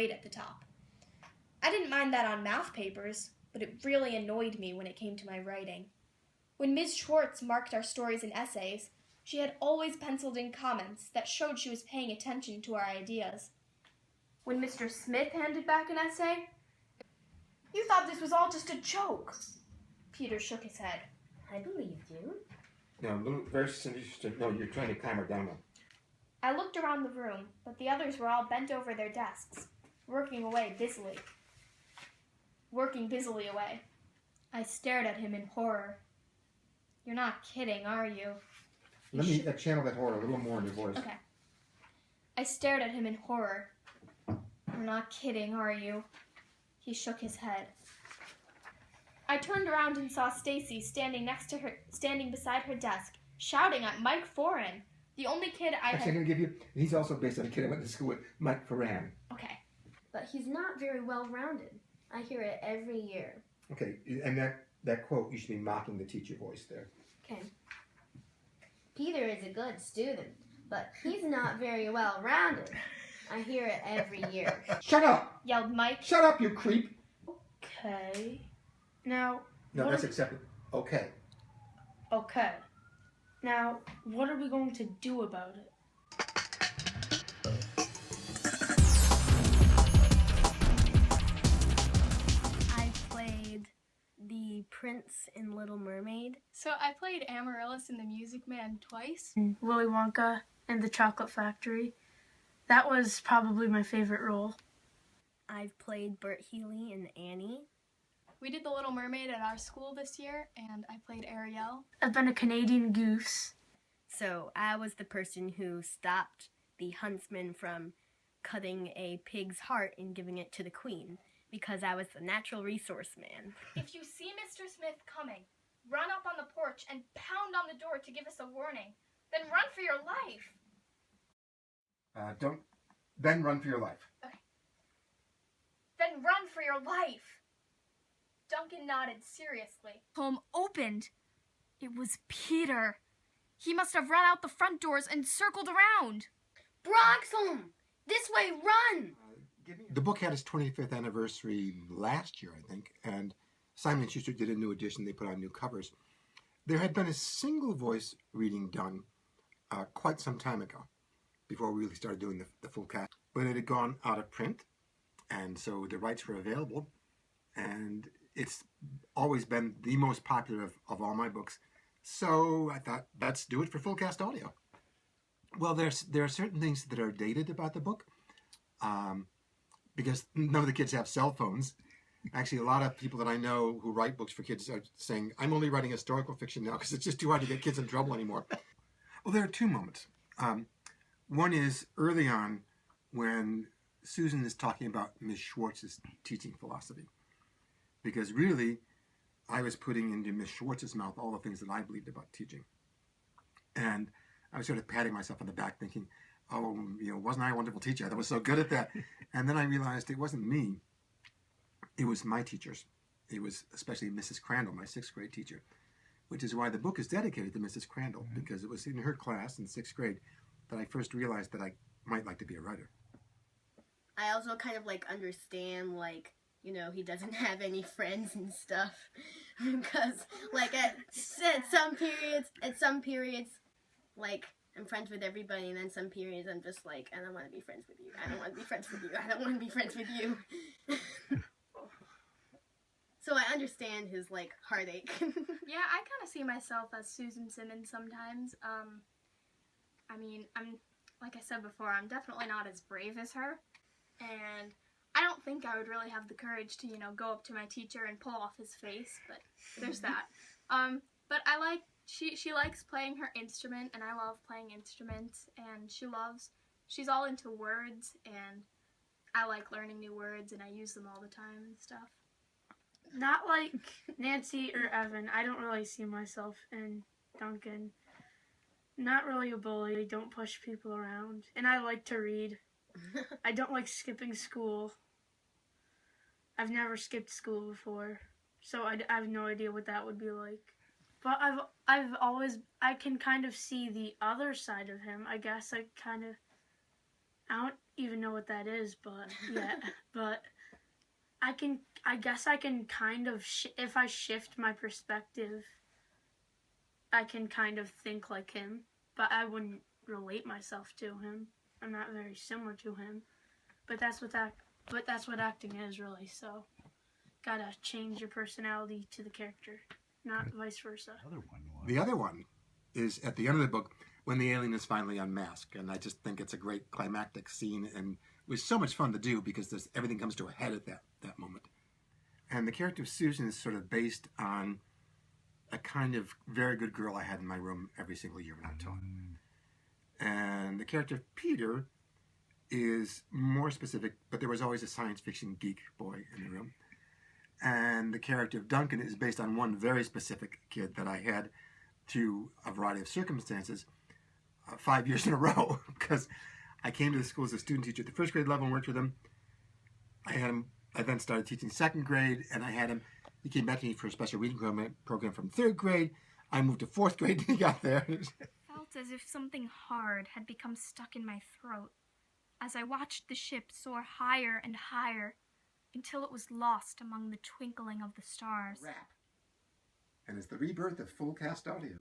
grade at the top. I didn't mind that on math papers, but it really annoyed me when it came to my writing. When Ms. Schwartz marked our stories and essays, she had always penciled in comments that showed she was paying attention to our ideas. When Mr. Smith handed back an essay, "You thought this was all just a joke." Peter shook his head. "I believed you." No, very interesting. No, you're trying to calm her down. I looked around the room, but the others were all bent over their desks, working busily away. I stared at him in horror. "You're not kidding, are you?" Let me channel that horror a little more in your voice. Okay. I stared at him in horror. "You're not kidding, are you?" He shook his head. I turned around and saw Stacy standing beside her desk, shouting at Mike Foran, the only kid I Actually, I'm going to give you, he's also based on a kid I went to school with, Mike Foran. Okay. "But he's not very well-rounded. I hear it every year." Okay, and that quote, you should be mocking the teacher voice there. Okay. "Peter is a good student, but he's not very well-rounded. I hear it every year." Shut up! Yelled Mike. Shut up, you creep! Okay. Now... No, that's accepted. Okay. Okay. Now, what are we going to do about it? I played the Prince in Little Mermaid. So I played Amaryllis in The Music Man twice. Willy Wonka and the Chocolate Factory. That was probably my favorite role. I've played Bert Healy in Annie. We did The Little Mermaid at our school this year, and I played Ariel. I've been a Canadian goose. So I was the person who stopped the huntsman from cutting a pig's heart and giving it to the queen, because I was the natural resource man. If you see Mr. Smith coming, run up on the porch and pound on the door to give us a warning. Then run for your life. Then run for your life. Okay. Then run for your life. Duncan nodded seriously. Home opened. It was Peter. He must have run out the front doors and circled around. "Broxholm! This way, run!" The book had its 25th anniversary last year, I think, and Simon & Schuster did a new edition. They put on new covers. There had been a single voice reading done quite some time ago, before we really started doing the full cast. But it had gone out of print, and so the rights were available, and it's always been the most popular of all my books. So I thought, let's do it for full cast audio. Well, there are certain things that are dated about the book, because none of the kids have cell phones. Actually, a lot of people that I know who write books for kids are saying, "I'm only writing historical fiction now because it's just too hard to get kids in trouble anymore." Well, there are two moments. One is early on when Susan is talking about Ms. Schwartz's teaching philosophy. Because really, I was putting into Ms. Schwartz's mouth all the things that I believed about teaching. And I was sort of patting myself on the back thinking, oh, wasn't I a wonderful teacher? I was so good at that. And then I realized it wasn't me. It was my teachers. It was especially Mrs. Crandall, my 6th grade teacher, which is why the book is dedicated to Mrs. Crandall, because it was in her class in 6th grade that I first realized that I might like to be a writer. I also kind of understand he doesn't have any friends and stuff, because at some periods I'm friends with everybody, and then some periods I'm just I don't want to be friends with you. I don't want to be friends with you. I don't want to be friends with you. So I understand his heartache. Yeah, I kind of see myself as Susan Simmons sometimes. I mean, like I said before, I'm definitely not as brave as her, and I don't think I would really have the courage to, go up to my teacher and pull off his face, but there's that. But she likes playing her instrument, and I love playing instruments, and she's all into words, and I like learning new words, and I use them all the time and stuff. Not like Nancy or Evan. I don't really see myself in Duncan. Not really a bully. Don't push people around. And I like to read. I don't like skipping school. I've never skipped school before, so I have no idea what that would be like. But I can kind of see the other side of him. I guess even know what that is, but yeah, but I guess I can kind of, if I shift my perspective, I can kind of think like him, but I wouldn't relate myself to him. I'm not very similar to him, but that's what acting is, really. So, gotta change your personality to the character, not vice versa. The other one is at the end of the book when the alien is finally unmasked, and I just think it's a great climactic scene, and it was so much fun to do because everything comes to a head at that moment. And the character of Susan is sort of based on a kind of very good girl I had in my room every single year when I taught. And the character of Peter is more specific, but there was always a science fiction geek boy in the room. And the character of Duncan is based on one very specific kid that I had through a variety of circumstances 5 years in a row, because I came to the school as a student teacher at the first grade level and worked with him. I then started teaching second grade, and he came back to me for a special reading program from third grade. I moved to fourth grade and he got there. Felt as if something hard had become stuck in my throat as I watched the ship soar higher and higher until it was lost among the twinkling of the stars. Rap. And it's the rebirth of full cast audio.